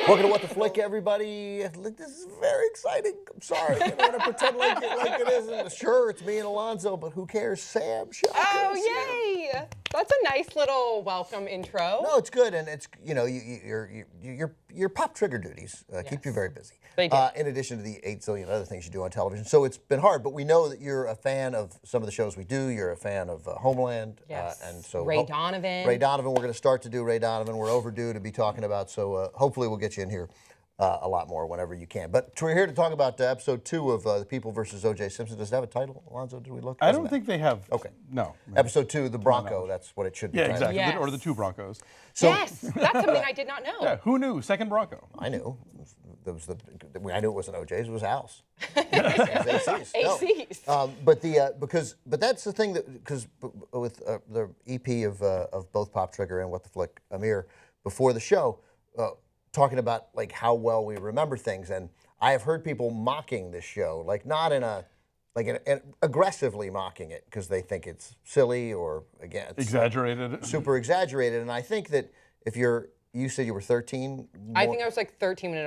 Welcome to What the Flick, everybody. This is very exciting. I'm sorry. I'm going to pretend like it isn't. Sure, it's me and Alonso, but who cares? Sam Schacher. Oh, yay! That's a nice little welcome intro. No, it's good, and it's your pop trigger duties keep you very busy. They do. In addition to the 8 zillion other things you do on television. So it's been hard, but we know that you're a fan of some of the shows we do. You're a fan of Homeland. Yes. And so Ray Donovan. Ray Donovan, we're going to start to do Ray Donovan. We're overdue to be talking about, so hopefully we'll get you in here a lot more whenever you can. But we're here to talk about episode 2 of The People versus O.J. Simpson. Does it have a title, Alonso? Did we look? I don't think they have. Okay. No. Episode 2, The Bronco. That's what it should be. Yeah, exactly. Yes. Or the 2 Broncos. So, Yes, that's something I did not know. Yeah, who knew? Second Bronco. I knew. I knew it wasn't OJ's. It was Al's. It was AC's. No. AC's. But that's the thing that because with the EP of both Pop Trigger and What the Flick, Amir, before the show, talking about like how well we remember things, and I have heard people mocking this show, like not in a aggressively mocking it because they think it's silly or again it's Exaggerated. super exaggerated, and I think that if you said you were 13. I think I was like 13 when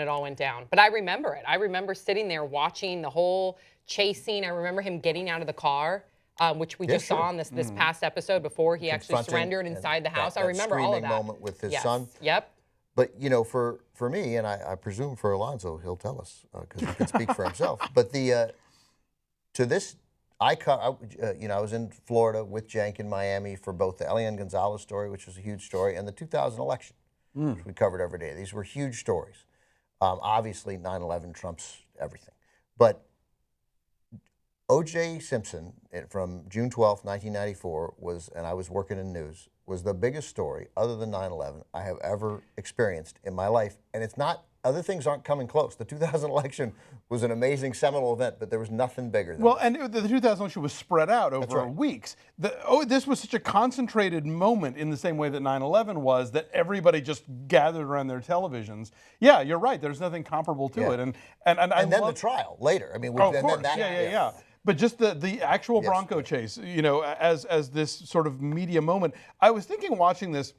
it all went down. But I remember it. I remember sitting there watching the whole chase scene. I remember him getting out of the car, which we just saw in this past episode before he actually surrendered inside the house. I remember all of that. Moment with his son. Yep. But for me, and I presume for Alonso, he'll tell us because he can speak for himself. But I was in Florida with Cenk in Miami for both the Elian Gonzalez story, which was a huge story, and the 2000 election, which we covered every day. These were huge stories. Obviously, 9/11 trumps everything. But O.J. Simpson, from June 12th, 1994, and I was working in news, was the biggest story, other than 9/11, I have ever experienced in my life. And it's not, other things aren't coming close. The 2000 election was an amazing seminal event, but there was nothing bigger than Well, that. and the 2000 election was spread out over weeks. This was such a concentrated moment in the same way that 9/11 was, that everybody just gathered around their televisions. Yeah, you're right. There's nothing comparable to it. And then the trial later. I mean, of course. Yeah. But just the actual Bronco chase, as this sort of media moment. I was thinking watching this,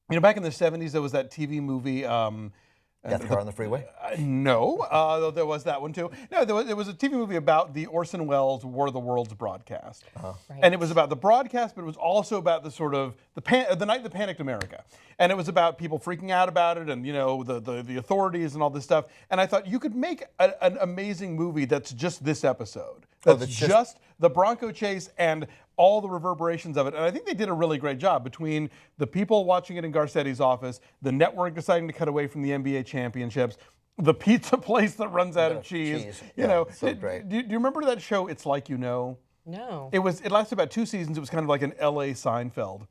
back in the 70s, there was that TV movie. Death Car on the Freeway? No, there was that one too. No, there was a TV movie about the Orson Welles War of the Worlds broadcast. Right. And it was about the broadcast, but it was also about the sort of, the night that panicked America. And it was about people freaking out about it and, the authorities and all this stuff. And I thought you could make an amazing movie that's just this episode. That's just the Bronco chase and all the reverberations of it. And I think they did a really great job between the people watching it in Garcetti's office, the network deciding to cut away from the NBA championships, the pizza place that runs out of cheese. So great. Do you remember that show, It's Like You Know? No. It lasted about 2 seasons. It was kind of like an LA Seinfeld.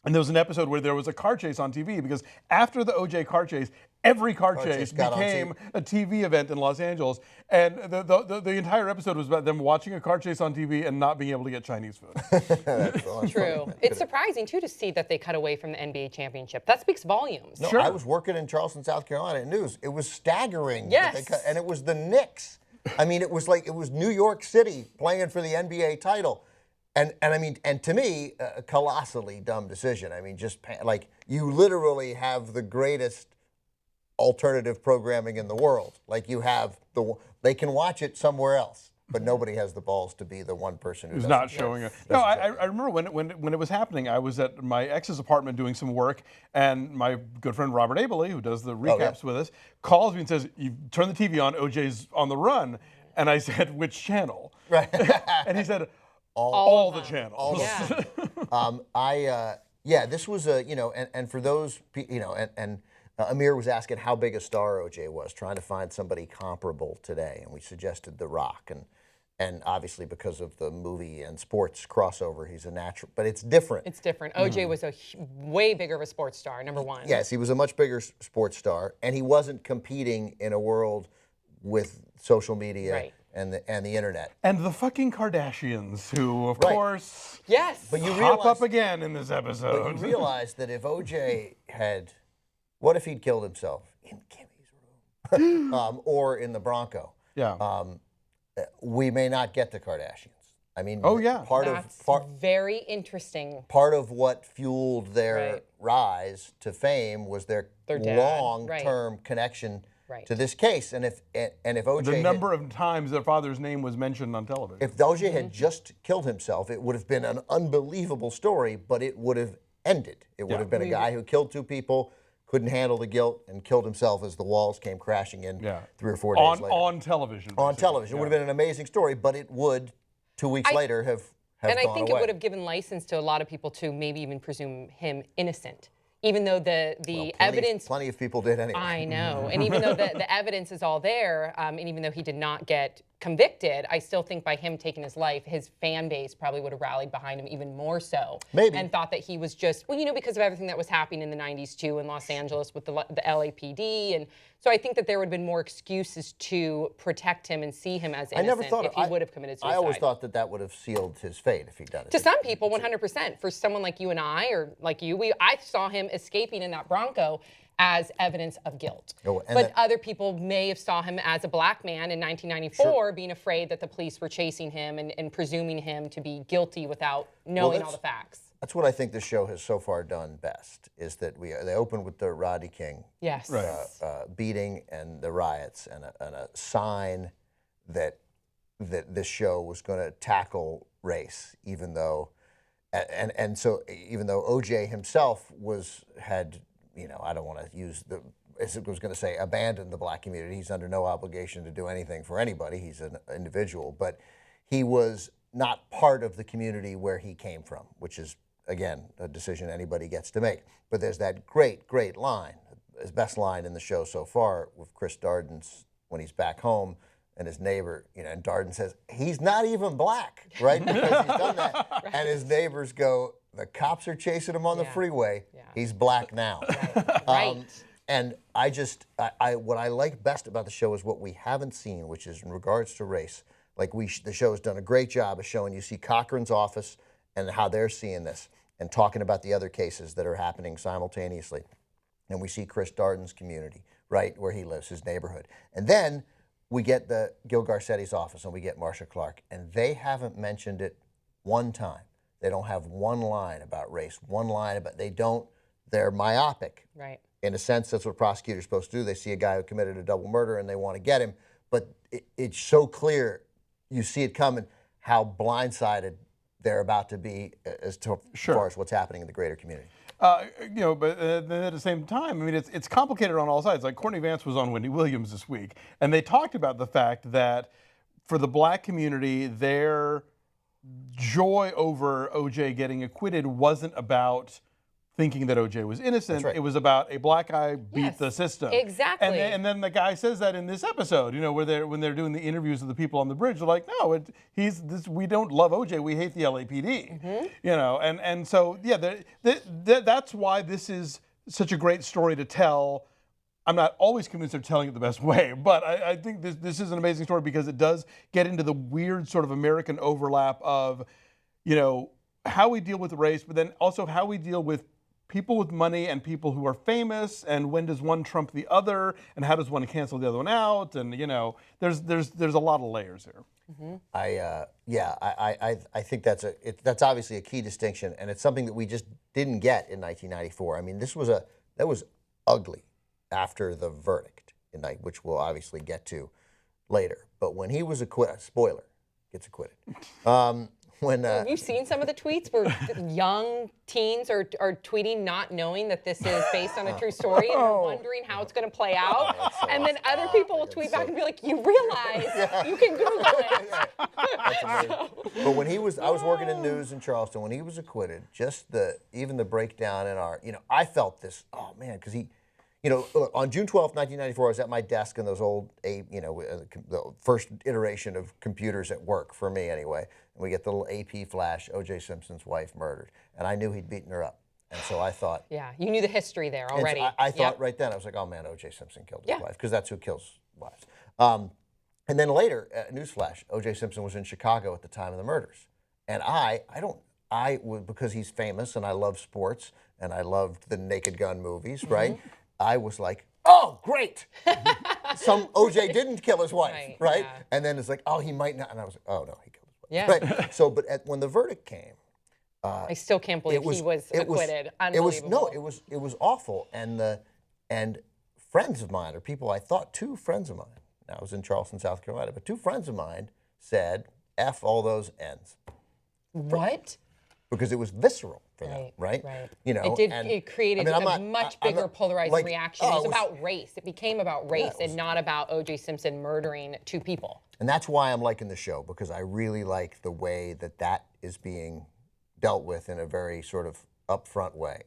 And there was an episode where there was a car chase on TV because after the OJ car chase, every car chase became a TV event in Los Angeles. And the entire episode was about them watching a car chase on TV and not being able to get Chinese food. True. It's surprising, too, to see that they cut away from the NBA championship. That speaks volumes. No, Sure. I was working in Charleston, South Carolina at news. It was staggering. Yes. That they cut, and it was the Knicks. I mean, it was New York City playing for the NBA title. And to me, a colossally dumb decision. I mean, you literally have the greatest alternative programming in the world. Like they can watch it somewhere else, but nobody has the balls to be the one person who's not showing it. No, I remember when it was happening, I was at my ex's apartment doing some work, and my good friend Robert Abley, who does the recaps with us, calls me and says, "You turn the TV on, OJ's on the run." And I said, "Which channel?" Right. And he said, all the channels. All this was and for those, Amir was asking how big a star OJ was, trying to find somebody comparable today, and we suggested The Rock, and obviously because of the movie and sports crossover, he's a natural, but it's different. It's different. OJ was a way bigger of a sports star, number one. Yes, he was a much bigger sports star, and he wasn't competing in a world with social media. Right. And the internet. And the fucking Kardashians, who, of course, but you pop up again in this episode. But you realize that if OJ what if he'd killed himself in Kimmy's room or in the Bronco? Yeah. We may not get the Kardashians. I mean, Oh, yeah. That's very interesting. part of what fueled their Right. rise to fame was their Their dad, long-term connection Right. to this case. And if OJ The had- number of times their father's name was mentioned on television. if OJ had just killed himself, it would have been an unbelievable story, but it would have ended. It would have been a guy who killed 2 people, couldn't handle the guilt, and killed himself as the walls came crashing in 3 or 4 days later. On television. On basically. television. It would have been an amazing story, but it would, 2 weeks later, have And gone I think away. it would have given license to a lot of people to maybe even presume him innocent, even though the evidence. Plenty of people did anyway. I know, and even though the evidence is all there, and even though he did not get convicted, I still think by him taking his life, his fan base probably would have rallied behind him even more so. Maybe. And thought that he was just, well, because of everything that was happening in the 90s too in Los Angeles with the LAPD. And so I think that there would have been more excuses to protect him and see him as innocent if he would have committed suicide. I always thought that would have sealed his fate if he'd done it. To some people, 100%. For someone like you and I, or like you, I saw him escaping in that Bronco as evidence of guilt. Oh, and but other people may have saw him as a black man in 1994, being afraid that the police were chasing him and presuming him to be guilty without knowing all the facts. That's what I think this show has so far done best, is that they open with the Rodney King Yes. beating and the riots and a sign that this show was going to tackle race, even though even though OJ himself had I don't want to use as I was going to say, abandoned the black community. He's under no obligation to do anything for anybody. He's an individual, but he was not part of the community where he came from, which is, again, a decision anybody gets to make. But there's that great, great line, his best line in the show so far, with Chris Darden's when he's back home and his neighbor, and Darden says, he's not even black, right? Because he's done that. And his neighbors go, the cops are chasing him on the freeway. Yeah. He's black now. Right. And what I like best about the show is what we haven't seen, which is in regards to race. Like the show has done a great job of showing you see Cochran's office and how they're seeing this and talking about the other cases that are happening simultaneously. And we see Chris Darden's community, right, where he lives, his neighborhood. And then we get the Gil Garcetti's office and we get Marcia Clark. And they haven't mentioned it one time. They don't have one line about race, they're myopic. Right. In a sense, that's what prosecutors are supposed to do. They see a guy who committed a double murder and they want to get him. But it's so clear, you see it coming, how blindsided they're about to be as far as what's happening in the greater community. But at the same time, I mean, it's complicated on all sides. Like Courtney Vance was on Wendy Williams this week, and they talked about the fact that for the black community, their joy over OJ getting acquitted wasn't about thinking that OJ was innocent. Right. It was about a black guy beat the system. Exactly. And then the guy says that in this episode, when they're doing the interviews of the people on the bridge, they're like, no, we don't love OJ, we hate the LAPD. Mm-hmm. And so that's why this is such a great story to tell. I'm not always convinced they're telling it the best way, but I think this is an amazing story because it does get into the weird sort of American overlap of, how we deal with race, but then also how we deal with people with money and people who are famous, and when does one trump the other, and how does one cancel the other one out, and there's a lot of layers here. Mm-hmm. I think that's obviously a key distinction, and it's something that we just didn't get in 1994. I mean, that was ugly after the verdict, which we'll obviously get to later. But when he was acquitted, spoiler, gets acquitted. Have you seen some of the tweets where young teens are tweeting not knowing that this is based on a true story and they're wondering how it's going to play out? And then other people will tweet back and be like, you realize you can Google it. That's amazing. But when I was working in news in Charleston, when he was acquitted, just even the breakdown in I felt this, oh man, because he, on June 12th, 1994, I was at my desk in those old, the first iteration of computers at work, for me anyway. And we get the little AP flash, O.J. Simpson's wife murdered. And I knew he'd beaten her up. And so I thought. Yeah, you knew the history there already. So I thought right then, I was like, oh man, O.J. Simpson killed his wife, because that's who kills wives. And then later, newsflash, O.J. Simpson was in Chicago at the time of the murders. And because he's famous and I love sports and I loved the Naked Gun movies, right? I was like, oh, great. Some OJ didn't kill his wife, right? Yeah. And then it's like, oh, he might not. And I was like, oh, no, he killed his wife. Yeah. Right. So, but when the verdict came, I still can't believe he was acquitted. Unbelievable. It was awful, and friends of mine, or people I thought, two friends of mine. I was in Charleston, South Carolina, but two friends of mine said, "F all those ends." What? Because it was visceral for them, right? Right. You know, It created a much bigger polarizing reaction. It was about race. It became about race and not about O.J. Simpson murdering two people. And that's why I'm liking the show, because I really like the way that is being dealt with in a very sort of upfront way.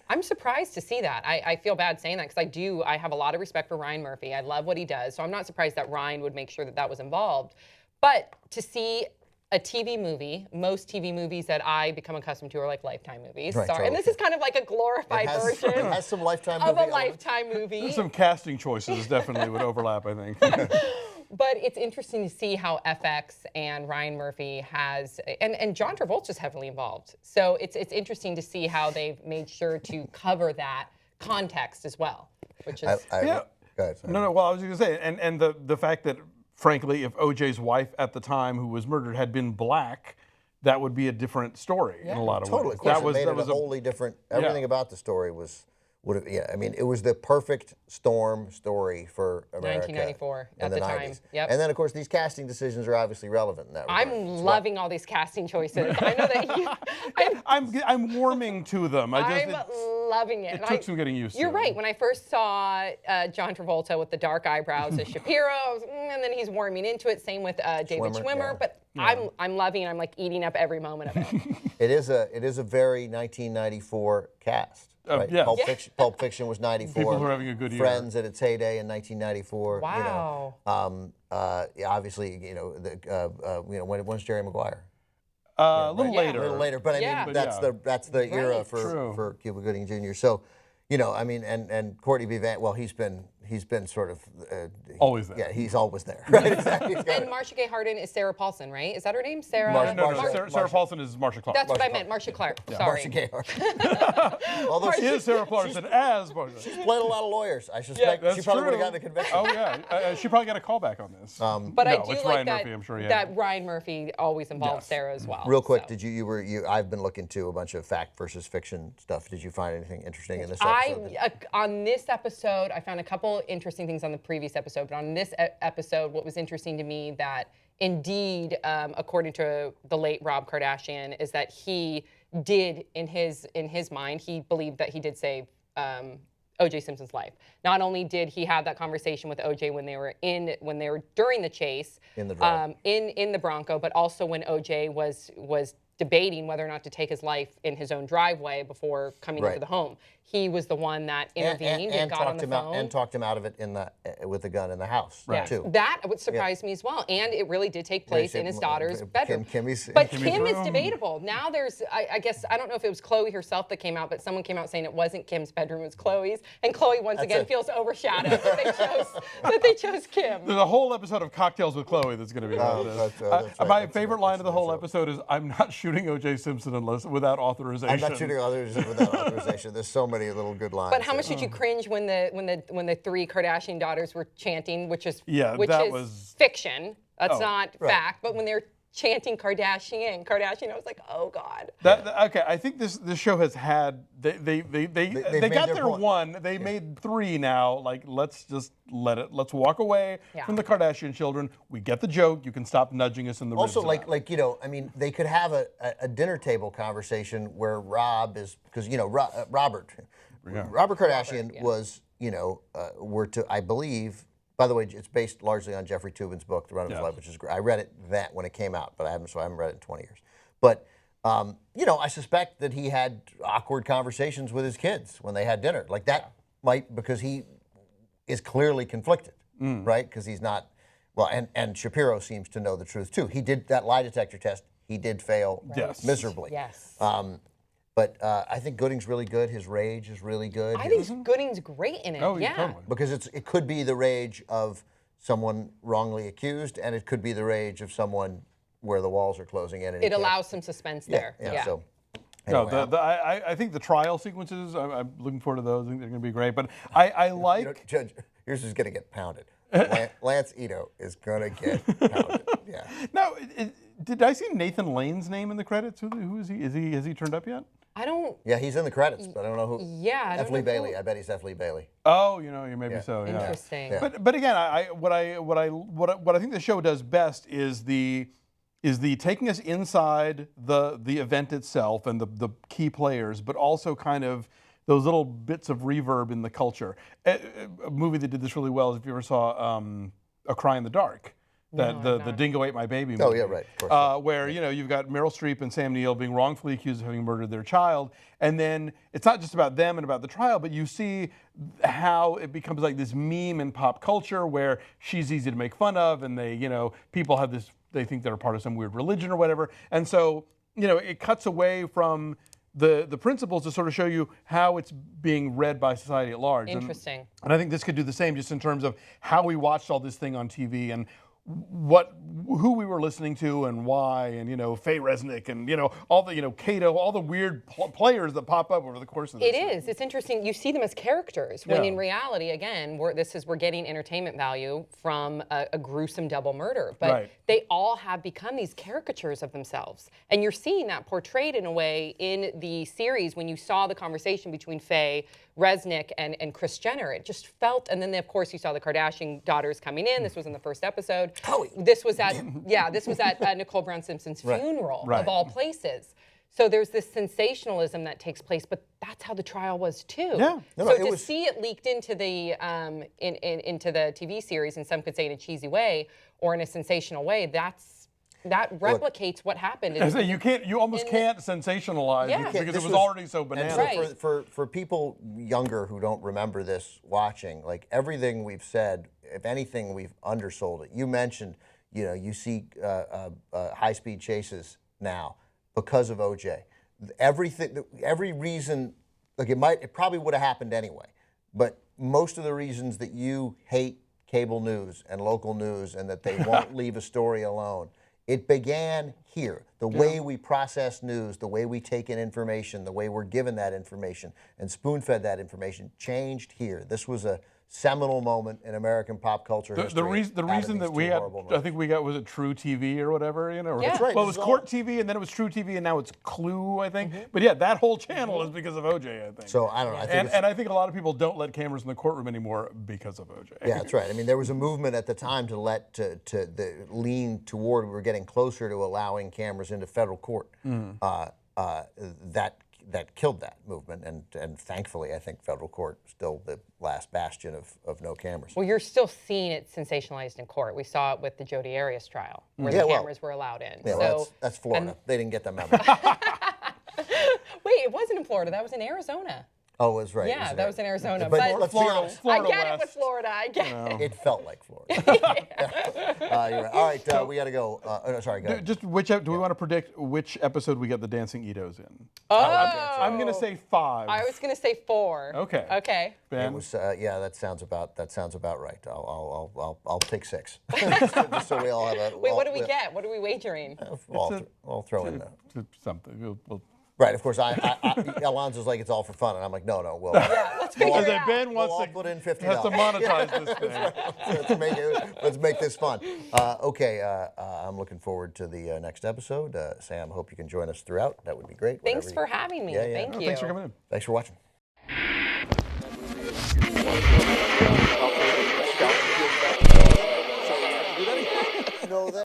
I'm surprised to see that. I feel bad saying that because I have a lot of respect for Ryan Murphy. I love what he does. So I'm not surprised that Ryan would make sure that was involved. But to see a TV movie, most TV movies that I become accustomed to are like Lifetime movies. Right, Sorry. And this is kind of like a glorified version It has some Lifetime of movie a Lifetime movie. There's some casting choices definitely would overlap, I think. But it's interesting to see how FX and Ryan Murphy has, and John Travolta's heavily involved. So it's interesting to see how they've made sure to cover that context as well, which is. Yeah. Go ahead, sorry. No, well, I was going to say, and the fact that, frankly, if O.J.'s wife at the time who was murdered had been black, that would be a different story in a lot of Totally, ways. of course, That was it made it a wholly different. Everything about the story would have. Yeah, I mean, it was the perfect storm story for America. 1994 in at the time. 90s. Yep. And then, of course, these casting decisions are obviously relevant in that regard. I'm loving all these casting choices. I know that you. I'm warming to them. I'm loving it. It took some getting used to. You're right. When I first saw John Travolta with the dark eyebrows as Shapiro, I was, and then he's warming into it. Same with David Schwimmer. Yeah. But I'm loving it. I'm like eating up every moment of it. It is a very 1994 cast. Right? yes. Pulp Fiction was 94. People were having a good year. Friends at its heyday in 1994. Wow. Yeah, obviously, when's Jerry Maguire? A little later. A little later, but I mean that's the era for Cuba Gooding Jr. So, I mean, and Courtney B. Vance. Well, he's been sort of always there. Yeah, he's always there. Right, exactly. And Marcia Gay Harden is Sarah Paulson, right? Is that her name? Sarah. Sarah Paulson is Marcia Clark. That's what I meant, Marcia Clark. Sorry. Marcia Gay Although She is Sarah Paulson as Marcia. she's played a lot of lawyers. I suspect she probably would have gotten a conviction. Oh yeah, she probably got a call back on this. But no, I do it's like Ryan Murphy, I'm sure he that had. Ryan Murphy always involves Sarah as well. Real quick, so. I've been looking to a bunch of fact versus fiction stuff. Did you find anything interesting in this episode? On this episode, I found a couple interesting things on the previous episode, but on this episode, what was interesting to me that indeed, according to the late Rob Kardashian, is that he did, in his mind, he believed that he did save O.J. Simpson's life. Not only did he have that conversation with O.J. when they were during the chase In the drive. in the Bronco, but also when O.J. was debating whether or not to take his life in his own driveway before coming into the home. He was the one that intervened and got on the phone. And talked him out of it with the gun in the house, too. That would surprise me as well. And it really did take place in his daughter's bedroom. Kim is debatable. Now there's, I guess, I don't know if it was Chloe herself that came out, but someone came out saying it wasn't Kim's bedroom, it was Chloe's. And Chloe, once again, feels overshadowed that they chose Kim. There's a whole episode of Cocktails with Chloe that's going to be about this. That's right. My favorite line of the whole episode is, "I'm not shooting O.J. Simpson without authorization." I'm not shooting others without authorization. There's so many little good lines. But how much did you cringe when the three Kardashian daughters were chanting, which is fiction. That's not fact. But when they're chanting Kardashian, I was like, oh God. Okay, I think this show has had they got their point. one. They made three now. Like, let's just let's walk away from the Kardashian children. We get the joke. You can stop nudging us in the also ribs. I mean, they could have a dinner table conversation where Rob is, because Robert Kardashian was I believe. By the way, it's based largely on Jeffrey Toobin's book, The Run of His Life, which is great. I read it when it came out, but I haven't read it in 20 years. But I suspect that he had awkward conversations with his kids when they had dinner. Like that because he is clearly conflicted, right? Because he's not, and Shapiro seems to know the truth too. He did that lie detector test. He did fail miserably. Yes. But I think Gooding's really good. His rage is really good. I think Gooding's great in it. Oh, yeah. Totally. Because it could be the rage of someone wrongly accused, and it could be the rage of someone where the walls are closing in. And it allows some suspense there. Yeah. So, no, anyway, I think the trial sequences, I'm looking forward to those. I think they're going to be great. But I like... Judge, yours is going to get pounded. Lance Ito is going to get pounded. Yeah. No, Did I see Nathan Lane's name in the credits? Who is he? Has he turned up yet? I don't. Yeah, he's in the credits, but I don't know who. Yeah, I don't F. Lee know Bailey. who. I bet he's F. Lee Bailey. Oh, maybe so. Yeah. Interesting. Yeah. But again, what I think the show does best is the taking us inside the event itself and the key players, but also kind of those little bits of reverb in the culture. A movie that did this really well is if you ever saw A Cry in the Dark. That the Dingo Ate My Baby movie. Oh, yeah, right. Of course. Where, you've got Meryl Streep and Sam Neill being wrongfully accused of having murdered their child. And then it's not just about them and about the trial, but you see how it becomes like this meme in pop culture where she's easy to make fun of and people have this, they think they're part of some weird religion or whatever. And so, it cuts away from the principles to sort of show you how it's being read by society at large. Interesting. And I think this could do the same just in terms of how we watched all this thing on TV and who we were listening to and why, and Faye Resnick and all the Kato, all the weird players that pop up over the course of this. It's interesting. You see them as characters when in reality, again, we're getting entertainment value from a gruesome double murder. But they all have become these caricatures of themselves, and you're seeing that portrayed in a way in the series when you saw the conversation between Faye Resnick and Kris Jenner. It just felt, and then of course you saw the Kardashian daughters coming in. This was in the first episode. This was at Nicole Brown Simpson's funeral of all places. So there's this sensationalism that takes place, but that's how the trial was too. Yeah. So to see it leaked into the into the TV series, and some could say in a cheesy way or in a sensational way, that replicates what happened. You almost can't sensationalize because it was already so bananas. For people younger who don't remember this watching, like everything we've said, if anything, we've undersold it. You mentioned, you see high-speed chases now because of OJ. Every reason, like it probably would have happened anyway, but most of the reasons that you hate cable news and local news and that they won't leave a story alone, it began here. The way we process news, the way we take in information, the way we're given that information and spoon-fed that information changed here. This was a seminal moment in American pop culture history. The reason that we had, I think we got, was it True TV or whatever? That's right. Well, it was Court TV, and then it was True TV, and now it's Clue, I think. But yeah, that whole channel is because of OJ, I think. So I don't know. I think a lot of people don't let cameras in the courtroom anymore because of OJ. Yeah, that's right. I mean, there was a movement at the time to lean toward, we were getting closer to allowing cameras into federal court. That killed that movement, and thankfully, I think federal court is still the last bastion of no cameras. Well, you're still seeing it sensationalized in court. We saw it with the Jodi Arias trial, where the cameras were allowed in. Yeah, well, that's Florida. They didn't get the memo. Wait, it wasn't in Florida. That was in Arizona. Oh, it was right. Yeah, that was in Arizona. But Florida I get it with Florida. I get it. It felt like Florida. You're right. All right, we got to go. No, sorry, go ahead. Just do we want to predict which episode we get the dancing Itos in? Oh, I'm going to say 5. I was going to say 4. Okay. Okay. Ben? It was, that sounds about right. I'll take 6. just so we all have a. Wait, what do we get? What are we wagering? I'll throw in something. We'll right, of course. Alonso's like, it's all for fun, and I'm like, no, we'll. Let's figure it out. Ben wants we'll to put in $50. has to monetize this thing. Let's make this fun. Okay, I'm looking forward to the next episode. Sam, hope you can join us throughout. That would be great. Thanks for having me. Yeah. Thank you. Thanks for coming in. Thanks for watching.